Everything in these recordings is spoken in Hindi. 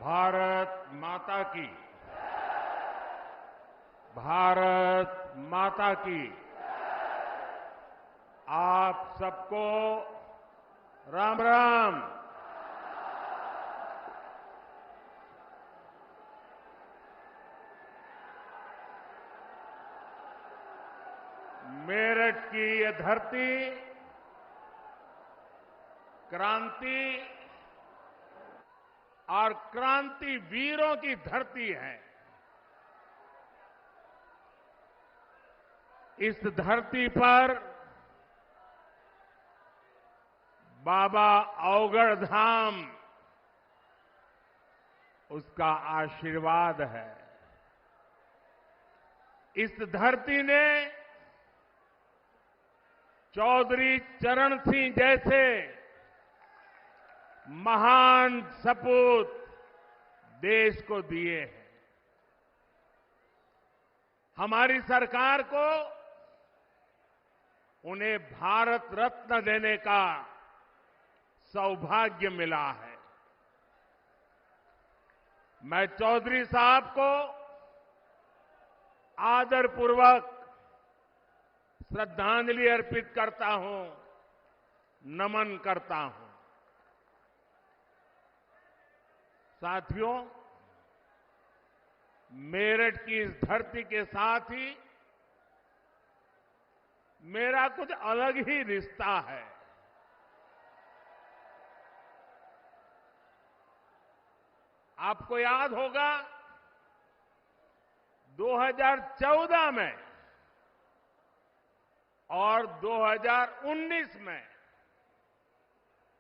भारत माता की। भारत माता की। आप सबको राम राम। मेरठ की ये धरती क्रांति और क्रांति वीरों की धरती है। इस धरती पर बाबा अवगढ़ धाम उसका आशीर्वाद है। इस धरती ने चौधरी चरण सिंह जैसे महान सपूत देश को दिए हैं। हमारी सरकार को उन्हें भारत रत्न देने का सौभाग्य मिला है। मैं चौधरी साहब को आदरपूर्वक श्रद्धांजलि अर्पित करता हूं, नमन करता हूं। साथियों, मेरठ की इस धरती के साथ ही मेरा कुछ अलग ही रिश्ता है। आपको याद होगा 2014 में और 2019 में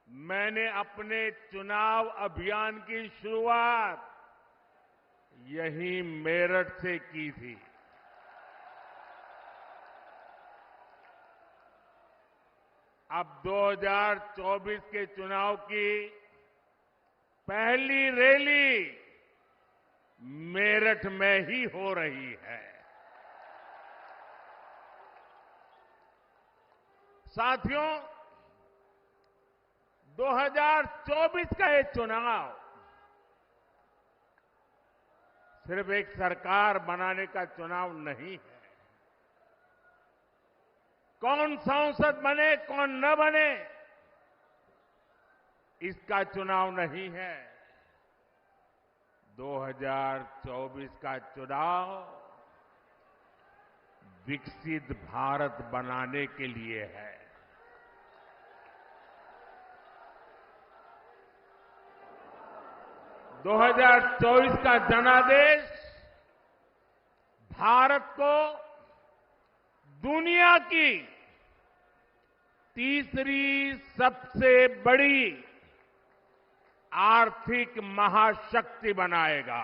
मैंने अपने चुनाव अभियान की शुरुआत यहीं मेरठ से की थी। अब 2024 के चुनाव की पहली रैली मेरठ में ही हो रही है। साथियों, 2024 का ये चुनाव सिर्फ एक सरकार बनाने का चुनाव नहीं है। कौन सांसद बने कौन न बने इसका चुनाव नहीं है। 2024 का चुनाव विकसित भारत बनाने के लिए है। दो 2024 का जनादेश भारत को दुनिया की तीसरी सबसे बड़ी आर्थिक महाशक्ति बनाएगा।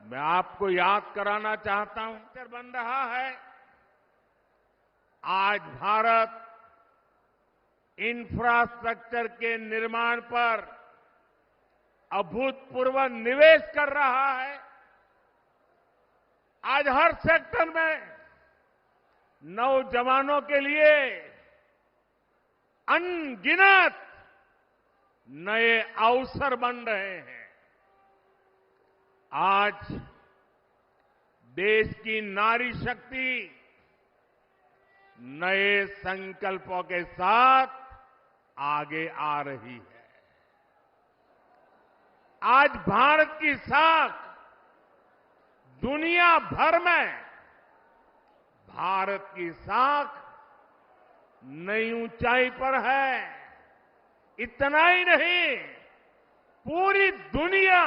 मैं आपको याद कराना चाहता हूं, बन रहा है। आज भारत इंफ्रास्ट्रक्चर के निर्माण पर अभूतपूर्व निवेश कर रहा है। आज हर सेक्टर में नौजवानों के लिए अनगिनत नए अवसर बन रहे हैं। आज देश की नारी शक्ति नए संकल्पों के साथ आगे आ रही है। आज भारत की साख दुनिया भर में, भारत की साख नई ऊंचाई पर है। इतना ही नहीं, पूरी दुनिया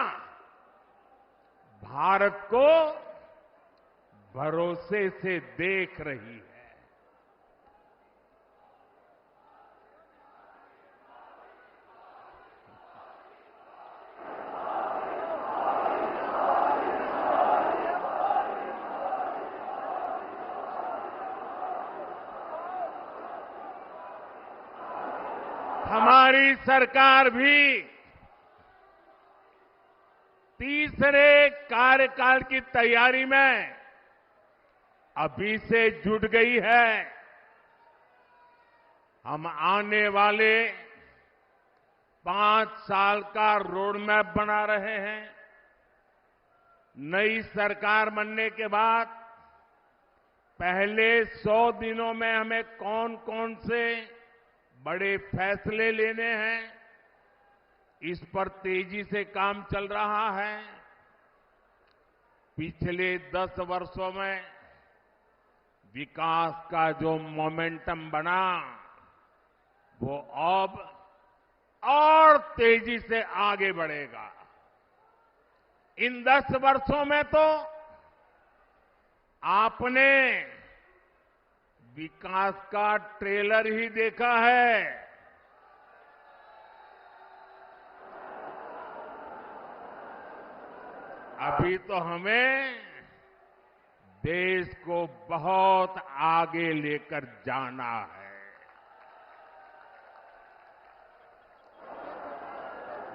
भारत को भरोसे से देख रही है। हमारी सरकार भी तीसरे कार्यकाल की तैयारी में अभी से जुट गई है। हम आने वाले 5 साल का रोड मैप बना रहे हैं। नई सरकार बनने के बाद पहले 100 दिनों में हमें कौन कौन से बड़े फैसले लेने हैं, इस पर तेजी से काम चल रहा है। पिछले 10 वर्षों में विकास का जो मोमेंटम बना, वो अब और तेजी से आगे बढ़ेगा। इन 10 वर्षों में तो आपने विकास का ट्रेलर ही देखा है। अभी तो हमें देश को बहुत आगे लेकर जाना है।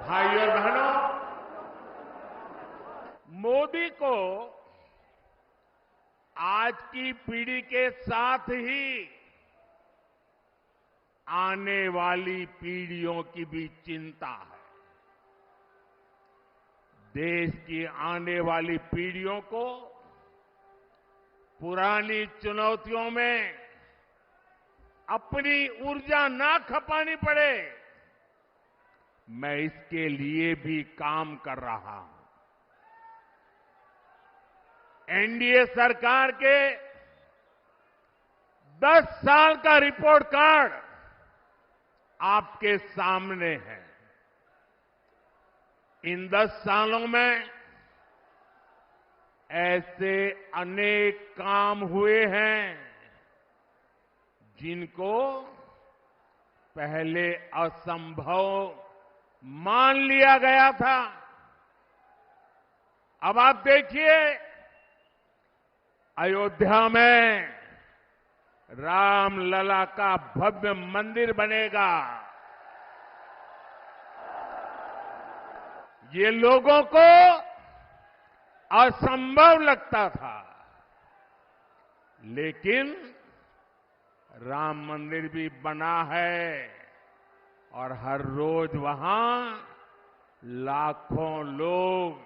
भाइयों और बहनों, मोदी को आज की पीढ़ी के साथ ही आने वाली पीढ़ियों की भी चिंता है। देश की आने वाली पीढ़ियों को पुरानी चुनौतियों में अपनी ऊर्जा ना खपानी पड़े, मैं इसके लिए भी काम कर रहा हूं। एनडीए सरकार के 10 साल का रिपोर्ट कार्ड आपके सामने है। इन 10 सालों में ऐसे अनेक काम हुए हैं जिनको पहले असंभव मान लिया गया था। अब आप देखिए, अयोध्या में रामलला का भव्य मंदिर बनेगा। ये लोगों को असंभव लगता था, लेकिन राम मंदिर भी बना है और हर रोज वहां लाखों लोग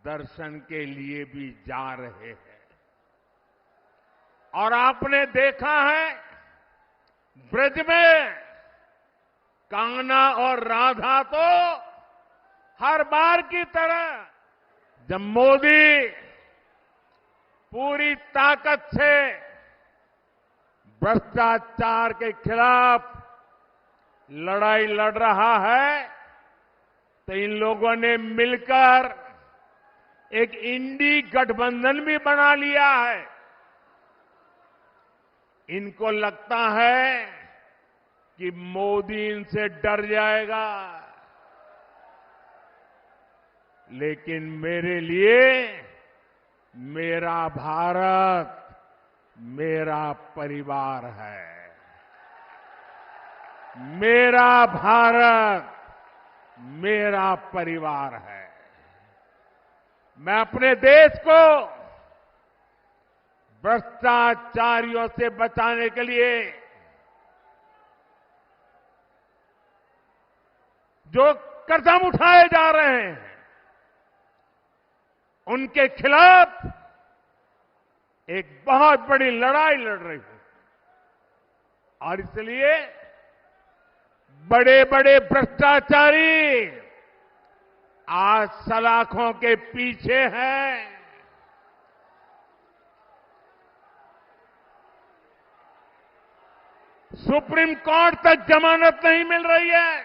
दर्शन के लिए भी जा रहे हैं। और आपने देखा है, ब्रज में कान्हा और राधा तो हर बार की तरह जब मोदी पूरी ताकत से भ्रष्टाचार के खिलाफ लड़ाई लड़ रहा है, तो इन लोगों ने मिलकर एक इंडी गठबंधन भी बना लिया है। इनको लगता है कि मोदी इनसे डर जाएगा, लेकिन मेरे लिए मेरा भारत मेरा परिवार है। मेरा भारत मेरा परिवार है। मैं अपने देश को भ्रष्टाचारियों से बचाने के लिए जो कदम उठाए जा रहे हैं, उनके खिलाफ एक बहुत बड़ी लड़ाई लड़ रही हूं। और इसलिए बड़े बड़े भ्रष्टाचारी आज सलाखों के पीछे हैं। सुप्रीम कोर्ट तक जमानत नहीं मिल रही है,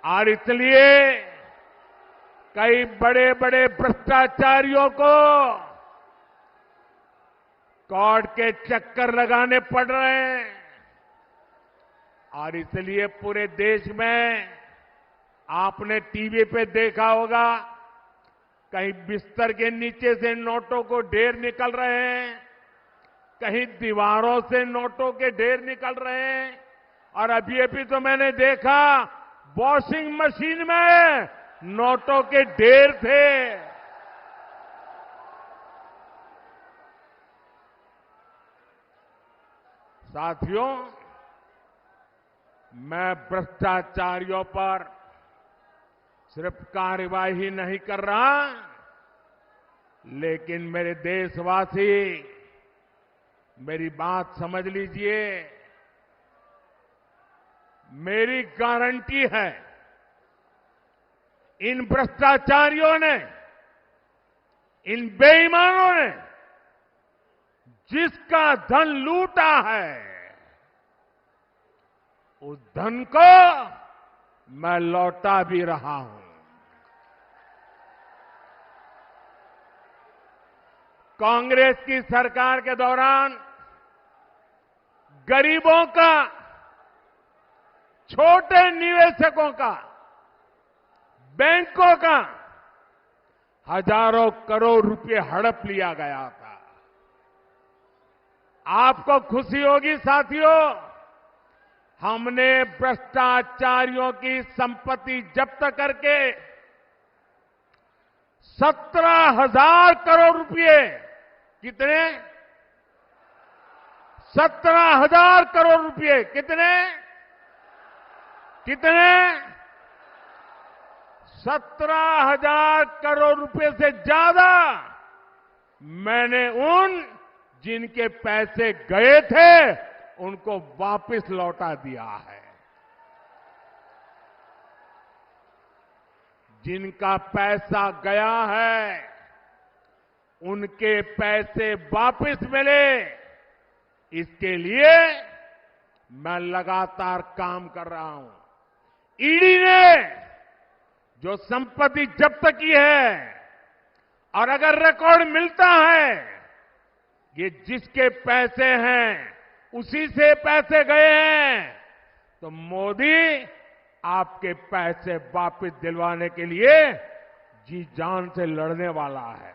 और इसलिए कई बड़े बड़े भ्रष्टाचारियों को कोर्ट के चक्कर लगाने पड़ रहे हैं। और इसलिए पूरे देश में आपने टीवी पे देखा होगा, कहीं बिस्तर के नीचे से नोटों को ढेर निकल रहे हैं, कहीं दीवारों से नोटों के ढेर निकल रहे हैं, और अभी तो मैंने देखा वॉशिंग मशीन में नोटों के ढेर थे। साथियों, मैं भ्रष्टाचारियों पर सिर्फ कार्यवाही नहीं कर रहा, लेकिन मेरे देशवासी मेरी बात समझ लीजिए। मेरी गारंटी है, इन भ्रष्टाचारियों ने, इन बेईमानों ने जिसका धन लूटा है, उस धन को मैं लौटा भी रहा हूं। कांग्रेस की सरकार के दौरान गरीबों का, छोटे निवेशकों का, बैंकों का हजारों करोड़ रुपए हड़प लिया गया था। आपको खुशी होगी साथियों, हमने भ्रष्टाचारियों की संपत्ति जब्त करके 17,000 करोड़ रुपए, कितने? 17,000 करोड़ रुपए। कितने? 17,000 करोड़ रुपए से ज्यादा मैंने उन जिनके पैसे गए थे उनको वापस लौटा दिया है। जिनका पैसा गया है उनके पैसे वापस मिले, इसके लिए मैं लगातार काम कर रहा हूं। ईडी ने जो संपत्ति जब्त की है, और अगर रिकॉर्ड मिलता है ये जिसके पैसे हैं उसी से पैसे गए हैं, तो मोदी आपके पैसे वापस दिलवाने के लिए जी जान से लड़ने वाला है।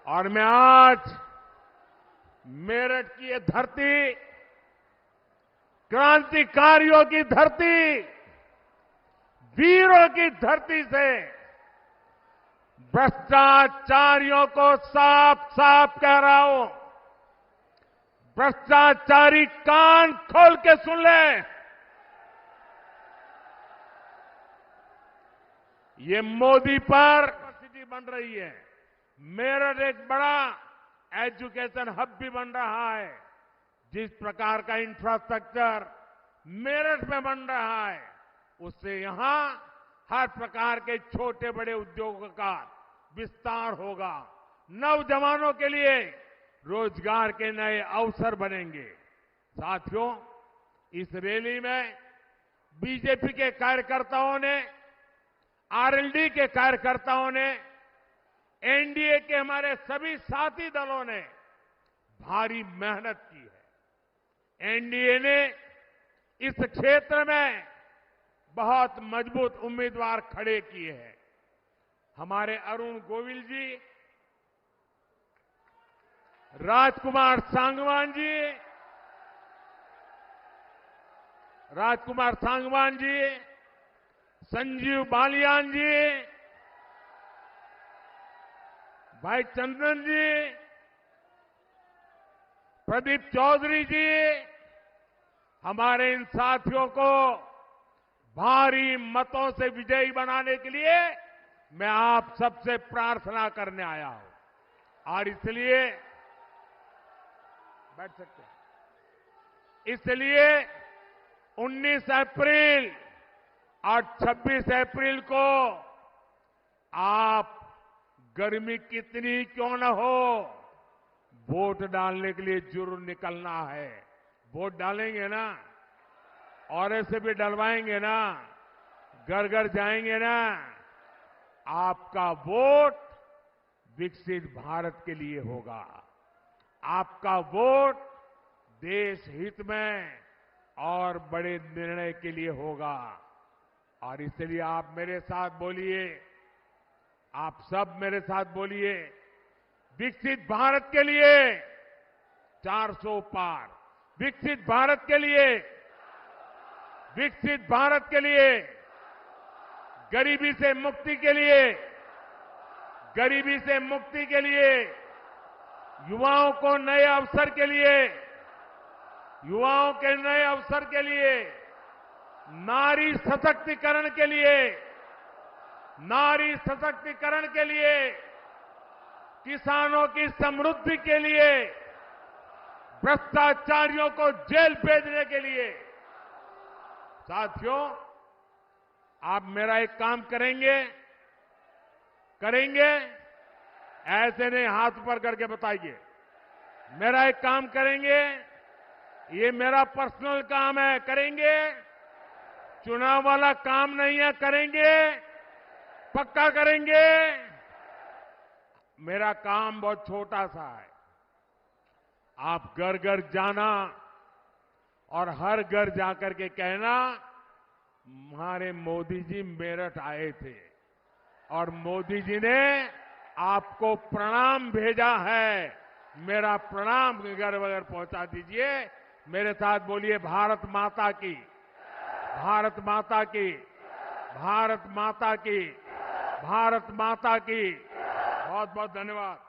और मैं आज मेरठ की ये धरती, क्रांतिकारियों की धरती, वीरों की धरती से भ्रष्टाचारियों को साफ साफ कह रहा हूं, भ्रष्टाचारी कान खोल के सुन ले। ये मोदी पर यूनिवर्सिटी बन रही है, मेरठ एक बड़ा एजुकेशन हब भी बन रहा है। जिस प्रकार का इंफ्रास्ट्रक्चर मेरठ में बन रहा है, उससे यहां हर प्रकार के छोटे बड़े उद्योगों का विस्तार होगा। नौजवानों के लिए रोजगार के नए अवसर बनेंगे। साथियों, इस रैली में बीजेपी के कार्यकर्ताओं ने, आरएलडी के कार्यकर्ताओं ने, एनडीए के हमारे सभी साथी दलों ने भारी मेहनत की है। एनडीए ने इस क्षेत्र में बहुत मजबूत उम्मीदवार खड़े किए हैं। हमारे अरुण गोविल जी, राजकुमार सांगवान जी, संजीव बालियान जी, भाई चंदन जी, प्रदीप चौधरी जी, हमारे इन साथियों को भारी मतों से विजयी बनाने के लिए मैं आप सबसे प्रार्थना करने आया हूं। और इसलिए बैठ सकते हैं। इसलिए 19 अप्रैल और 26 अप्रैल को आप गर्मी कितनी क्यों न हो, वोट डालने के लिए जरूर निकलना है। वोट डालेंगे ना, और ऐसे भी डलवाएंगे ना, घर घर जाएंगे ना। आपका वोट विकसित भारत के लिए होगा। आपका वोट देश हित में और बड़े निर्णय के लिए होगा। और इसलिए आप मेरे साथ बोलिए, आप सब मेरे साथ बोलिए, विकसित भारत के लिए 400 पार, विकसित भारत के लिए, विकसित भारत के लिए, गरीबी से मुक्ति के लिए, गरीबी से मुक्ति के लिए, युवाओं को नए अवसर के लिए, युवाओं के नए अवसर के लिए, नारी सशक्तिकरण के लिए, नारी सशक्तिकरण के लिए, किसानों की समृद्धि के लिए, भ्रष्टाचारियों को जेल भेजने के लिए। साथियों, आप मेरा एक काम करेंगे? करेंगे? ऐसे नहीं, हाथ ऊपर करके बताइए। मेरा एक काम करेंगे? ये मेरा पर्सनल काम है, करेंगे? चुनाव वाला काम नहीं है, करेंगे? पक्का करेंगे? मेरा काम बहुत छोटा सा है। आप घर घर जाना और हर घर जाकर के कहना, हमारे मोदी जी मेरठ आए थे और मोदी जी ने आपको प्रणाम भेजा है। मेरा प्रणाम घर वगैरह पहुंचा दीजिए। मेरे साथ बोलिए, भारत माता की, भारत माता की, भारत माता की, भारत माता की। बहुत बहुत धन्यवाद।